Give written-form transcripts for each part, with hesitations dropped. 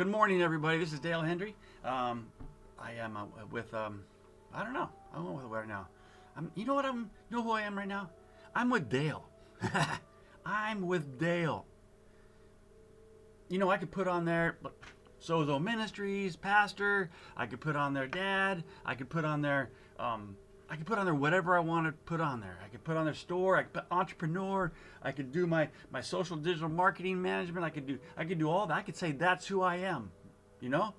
Good morning, everybody. This is Dale Hendry. I am with I don't know. I'm with where now. You know what? You know who I am right now? I'm with Dale. I'm with Dale. You know, I could put on there Sozo Ministries, pastor. I could put on there dad. I could put on there whatever I want to put on there. I could put on their store. I could put entrepreneur. I could do my social digital marketing management. I could do all that. I could say that's who I am, you know.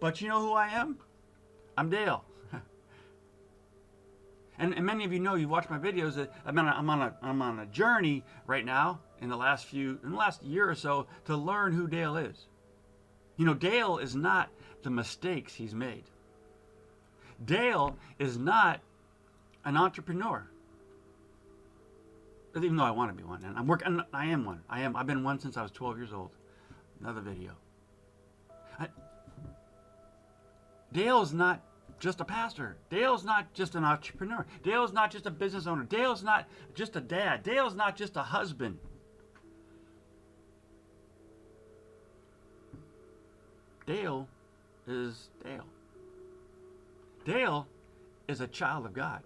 But you know who I am? I'm Dale. and many of you know, you've watched my videos. That I'm on a journey right now in the last year or so to learn who Dale is. You know, Dale is not the mistakes he's made. Dale is not an entrepreneur. Even though I want to be one, and I am one. I've been one since I was 12 years old. Another video. Dale's not just a pastor. Dale's not just an entrepreneur. Dale's not just a business owner. Dale's not just a dad. Dale's not just a husband. Dale is Dale. Dale is a child of God.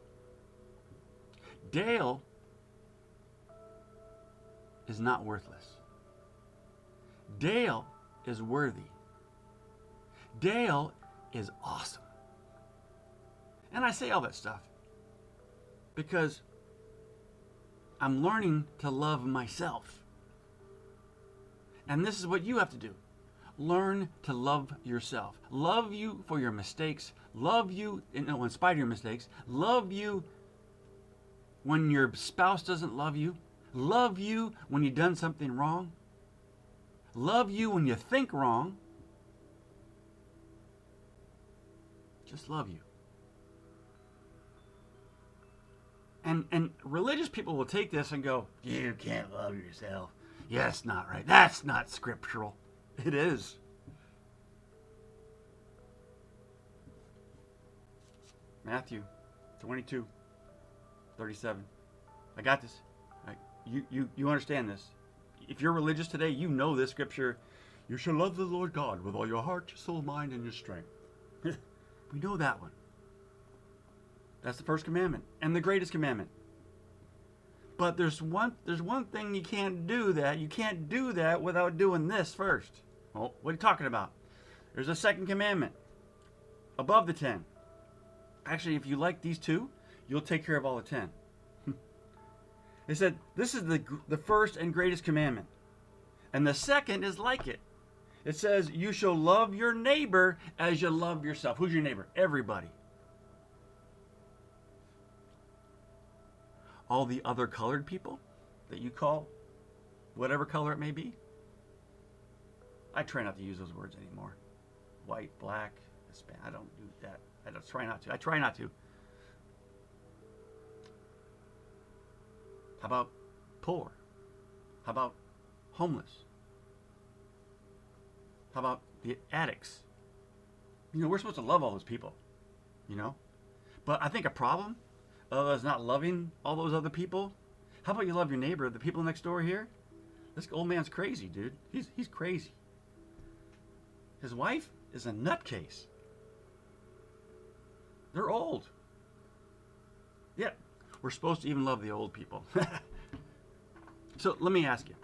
Dale is not worthless. Dale is worthy. Dale is awesome. And I say all that stuff because I'm learning to love myself. And this is what you have to do. Learn to love yourself. Love you for your mistakes. Love you in spite of your mistakes. Love you when your spouse doesn't love you. Love you when you've done something wrong. Love you when you think wrong. Just love you. And religious people will take this and go, you can't love yourself. Yeah, that's not right. That's not scriptural. It is. Matthew 22:37. I got this. You understand this. If you're religious today, you know this scripture. You shall love the Lord God with all your heart, your soul, mind, and your strength. We know that one. That's the first commandment and the greatest commandment. But there's one thing you can't do that. You can't do that without doing this first. Oh, what are you talking about? There's a second commandment above the 10. Actually, if you like these two, you'll take care of all the 10. They said, this is the first and greatest commandment. And the second is like it. It says, you shall love your neighbor as you love yourself. Who's your neighbor? Everybody. All the other colored people that you call whatever color it may be. I try not to use those words anymore. White, black, Hispanic. I don't do that. I try not to. How about poor? How about homeless? How about the addicts? You know, we're supposed to love all those people, you know? But I think a problem of us not loving all those other people. How about you love your neighbor, the people next door here? This old man's crazy, dude. He's crazy. His wife is a nutcase. They're old. Yeah, we're supposed to even love the old people. So let me ask you.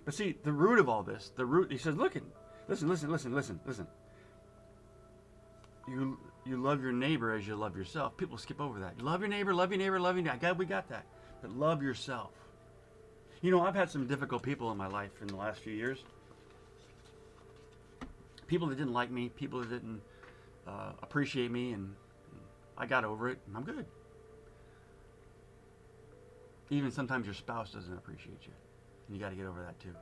But see, the root of all this, he says, listen. You love your neighbor as you love yourself. People skip over that. You love your neighbor, love your neighbor, love your neighbor. God, we got that. But love yourself. You know, I've had some difficult people in my life in the last few years. People that didn't like me, people that didn't appreciate me, and I got over it, and I'm good. Even sometimes your spouse doesn't appreciate you, and you got to get over that too.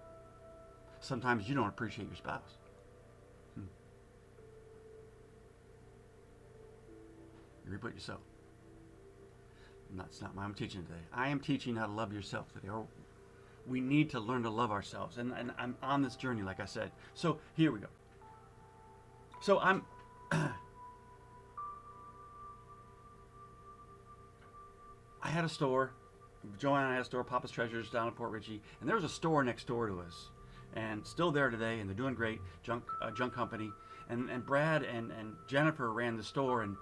Sometimes you don't appreciate your spouse. You reap what you sow. And that's not what I'm teaching today. I am teaching how to love yourself today. Or we need to learn to love ourselves. And I'm on this journey, like I said. So here we go. So I had a store. Joanne and I had a store, Papa's Treasures, down in Port Richey. And there was a store next door to us. and still there today, and they're doing great. Junk company, and Brad and Jennifer ran the store, and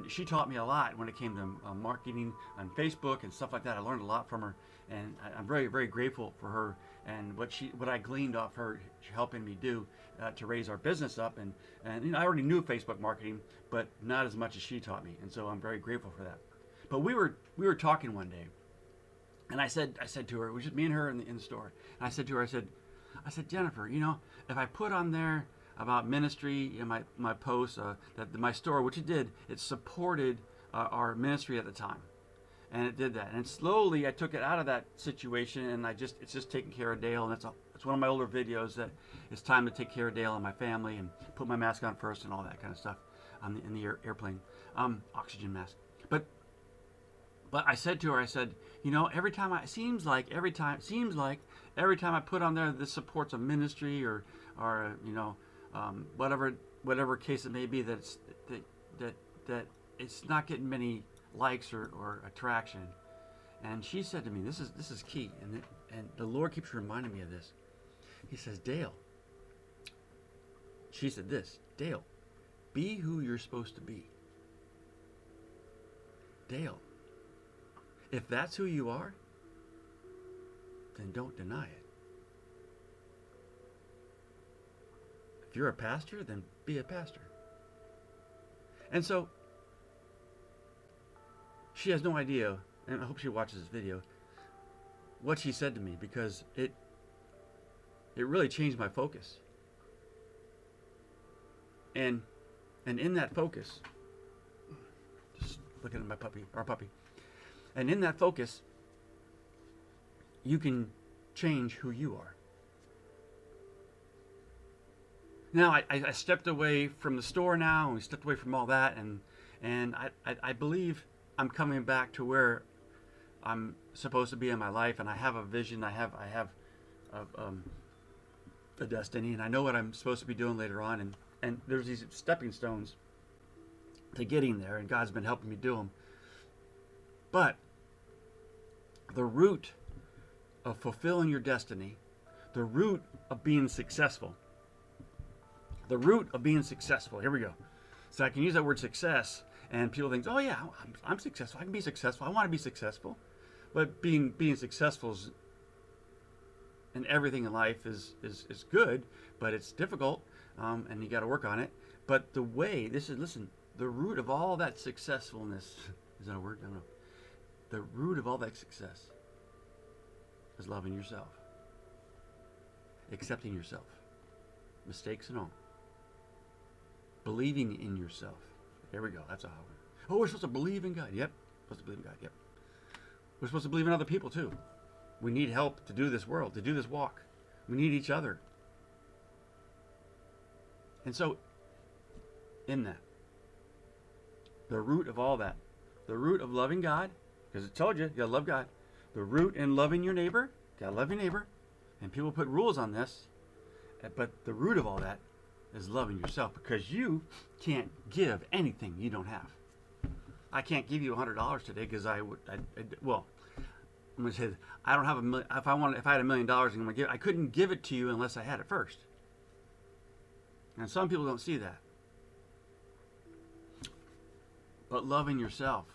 she taught me a lot when it came to marketing on Facebook and stuff like that. I learned a lot from her, and I'm very, very grateful for her and what I gleaned off her helping me do to raise our business up. And I already knew Facebook marketing, but not as much as she taught me, and so I'm very grateful for that. But we were talking one day, and I said to her, it was just me and her in the store, and I said to her, I said, Jennifer, if I put on there about ministry in my posts, that my store, which it did, it supported our ministry at the time, and it did that. And slowly I took it out of that situation, and it's just taking care of Dale. And it's one of my older videos that it's time to take care of Dale and my family and put my mask on first and all that kind of stuff in the airplane, oxygen mask. But I said to her, I said, every time every time I put on there, this supports a ministry or whatever case it may be, that it's not getting many likes or attraction. And she said to me, this is key, and the Lord keeps reminding me of this. He says, Dale, she said this, Dale, be who you're supposed to be. Dale, if that's who you are, then don't deny it. If you're a pastor, then be a pastor. And so, she has no idea, and I hope she watches this video, what she said to me, because it really changed my focus. And in that focus, just looking at our puppy, and in that focus, you can change who you are. Now, I stepped away from the store now, and we stepped away from all that, and I believe I'm coming back to where I'm supposed to be in my life, and I have a vision, I have a destiny, and I know what I'm supposed to be doing later on, and there's these stepping stones to getting there, and God's been helping me do them. But the root of fulfilling your destiny, the root of being successful, here we go. So I can use that word success, and people think, oh yeah, I'm successful, I can be successful, I want to be successful. But being successful in everything in life is good, but it's difficult, and you got to work on it. But the root of all that successfulness, is that a word? I don't know. The root of all that success is loving yourself, accepting yourself, mistakes and all, believing in yourself. There we go. That's a hard one. Oh, we're supposed to believe in God. Yep. Supposed to believe in God. Yep. We're supposed to believe in other people too. We need help to do this world, to do this walk. We need each other. And so, in that, the root of all that, the root of loving God, because it told you, you gotta love God. The root in loving your neighbor, gotta love your neighbor. And people put rules on this, but the root of all that is loving yourself, because you can't give anything you don't have. I can't give you $100 today because I'm going to say I don't have $1 million. If I had $1 million, I couldn't give it to you unless I had it first. And some people don't see that. But loving yourself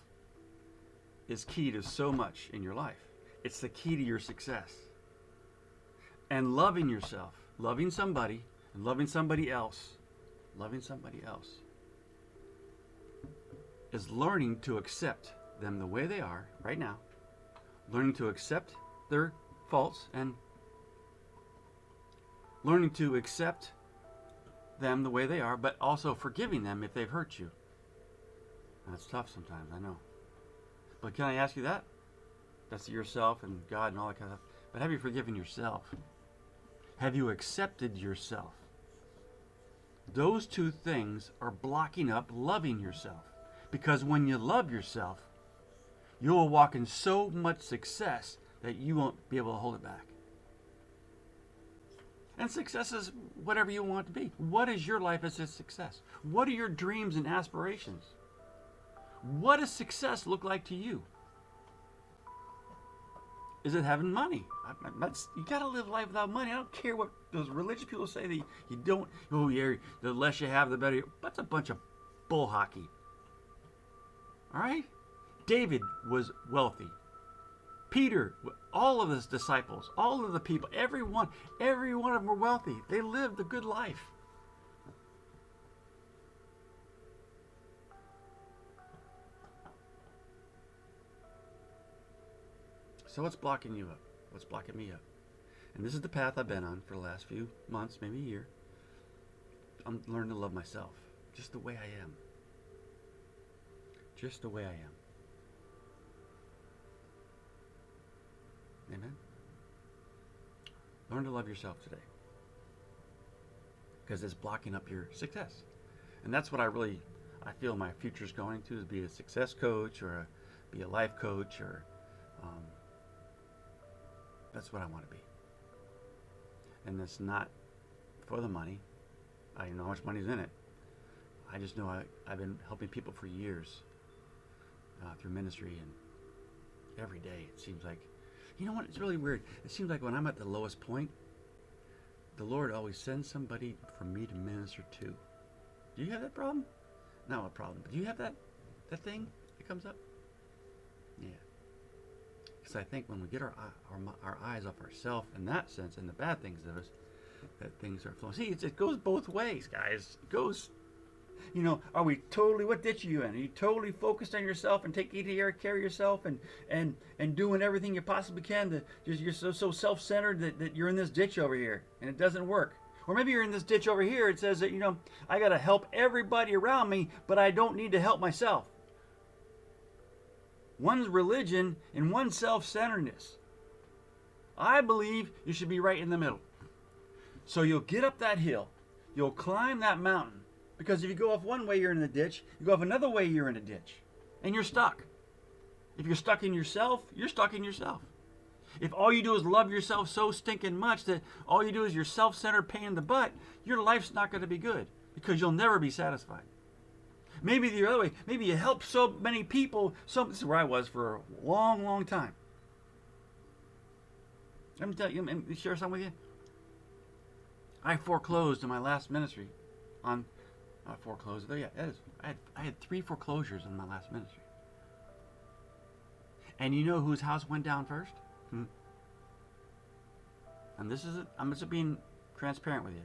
is key to so much in your life. It's the key to your success. And loving yourself, loving somebody, and loving somebody else is learning to accept them the way they are right now, learning to accept their faults, and learning to accept them the way they are, but also forgiving them if they've hurt you. That's tough sometimes, I know. But can I ask you that? That's yourself and God and all that kind of stuff. But have you forgiven yourself? Have you accepted yourself? Those two things are blocking up loving yourself. Because when you love yourself, you will walk in so much success that you won't be able to hold it back. And success is whatever you want it to be. What is your life as a success? What are your dreams and aspirations? What does success look like to you? is it having money. You got to live life without money. I don't care what those religious people say that you don't. Oh yeah, the less you have, the better. That's a bunch of bull hockey. All right, David was wealthy. Peter, all of his disciples, all of the people, every one of them were wealthy. They lived a good life. So what's blocking you up? What's blocking me up? And this is the path I've been on for the last few months, maybe a year. I'm learning to love myself just the way I am. Just the way I am. Amen? Learn to love yourself today. Because it's blocking up your success. And that's what I feel my future's going to, is be a success coach or be a life coach, or that's what I want to be. And it's not for the money. I don't know how much money's in it. I just know I've been helping people for years through ministry, and every day it seems like, you know what, it's really weird. It seems like when I'm at the lowest point, the Lord always sends somebody for me to minister to. Do you have that problem? Not a problem, but do you have that thing that comes up? Yeah. Because I think when we get our eyes off ourselves in that sense, and the bad things of us, that things are flowing. See, it goes both ways, guys. It goes, are we totally, what ditch are you in? Are you totally focused on yourself and taking care of yourself and doing everything you possibly can to just, you're so self-centered that you're in this ditch over here and it doesn't work? Or maybe you're in this ditch over here. It says that, I got to help everybody around me, but I don't need to help myself. One's religion and one's self-centeredness. I believe you should be right in the middle. So you'll get up that hill. You'll climb that mountain. Because if you go off one way, you're in the ditch. You go off another way, you're in a ditch. And you're stuck. If you're stuck in yourself, you're stuck in yourself. If all you do is love yourself so stinking much that all you do is you're self-centered pain in the butt, your life's not going to be good. Because you'll never be satisfied. Maybe the other way. Maybe you help so many people. This is where I was for a long, long time. Let me share something with you. I foreclosed in my last ministry on foreclosed. Yeah, that is. I had 3 foreclosures in my last ministry. And you know whose house went down first? And this is it. I'm just being transparent with you.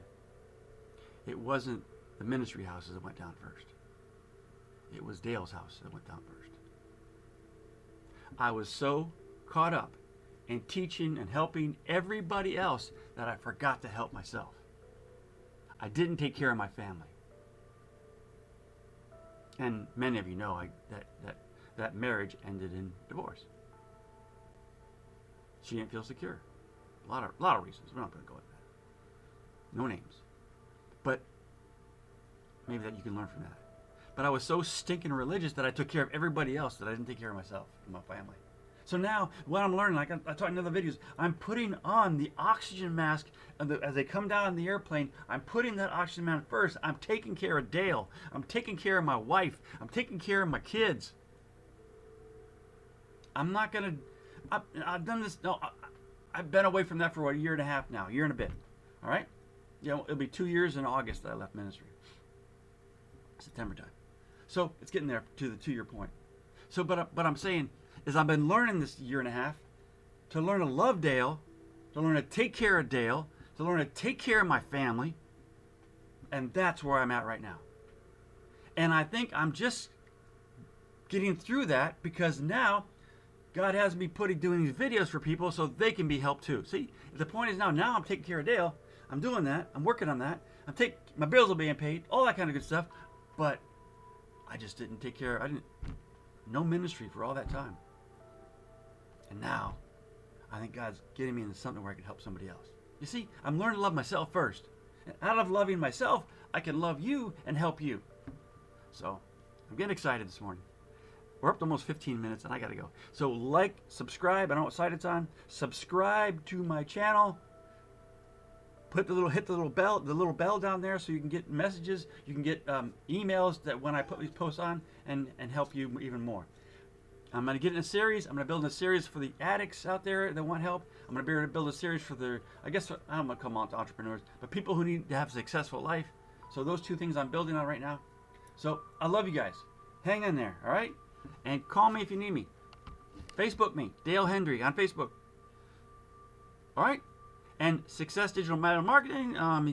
It wasn't the ministry houses that went down first. It was Dale's house that went down first. I was so caught up in teaching and helping everybody else that I forgot to help myself. I didn't take care of my family. And many of you know that marriage ended in divorce. She didn't feel secure. A lot of reasons. We're not going to go into that. No names. But maybe that you can learn from that. But I was so stinking religious that I took care of everybody else that I didn't take care of myself and my family. So now, what I'm learning, like I taught in other videos, I'm putting on the oxygen mask as they come down in the airplane. I'm putting that oxygen mask first. I'm taking care of Dale. I'm taking care of my wife. I'm taking care of my kids. I'm not going to... I've done this... No, I've been away from that for a year and a half now. A year and a bit. All right? It'll be 2 years in August that I left ministry. September time. So it's getting there to the 2-year point. So, but I'm saying is I've been learning this year and a half to learn to love Dale, to learn to take care of Dale, to learn to take care of my family, and that's where I'm at right now. And I think I'm just getting through that because now God has me doing these videos for people so they can be helped too. See, the point is now I'm taking care of Dale. I'm doing that. I'm working on that. My bills are being paid, all that kind of good stuff. But I just didn't take care. No ministry for all that time. And now, I think God's getting me into something where I can help somebody else. You see, I'm learning to love myself first. And out of loving myself, I can love you and help you. So, I'm getting excited this morning. We're up to almost 15 minutes and I got to go. So, subscribe. I don't know what site it's on. Subscribe to my channel. Hit the little bell down there so you can get messages. You can get emails that when I put these posts on and help you even more. I'm going to get in a series. I'm going to build a series for the addicts out there that want help. I'm going to be able to build a series for the, I guess, I don't want to call them entrepreneurs, but people who need to have a successful life. So those two things I'm building on right now. So I love you guys. Hang in there, all right? And call me if you need me. Facebook me, Dale Hendry on Facebook. All right? And Success Digital Marketing, you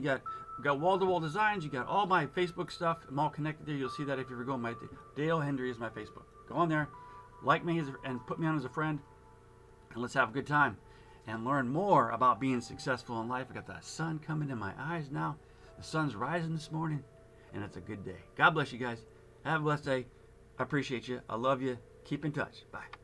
got wall-to-wall designs. You got all my Facebook stuff. I'm all connected there. You'll see that if you ever go on my Dale Hendry is my Facebook. Go on there, like me and put me on as a friend, and let's have a good time and learn more about being successful in life. I got the sun coming in my eyes now. The sun's rising this morning, and it's a good day. God bless you guys. Have a blessed day. I appreciate you. I love you. Keep in touch. Bye.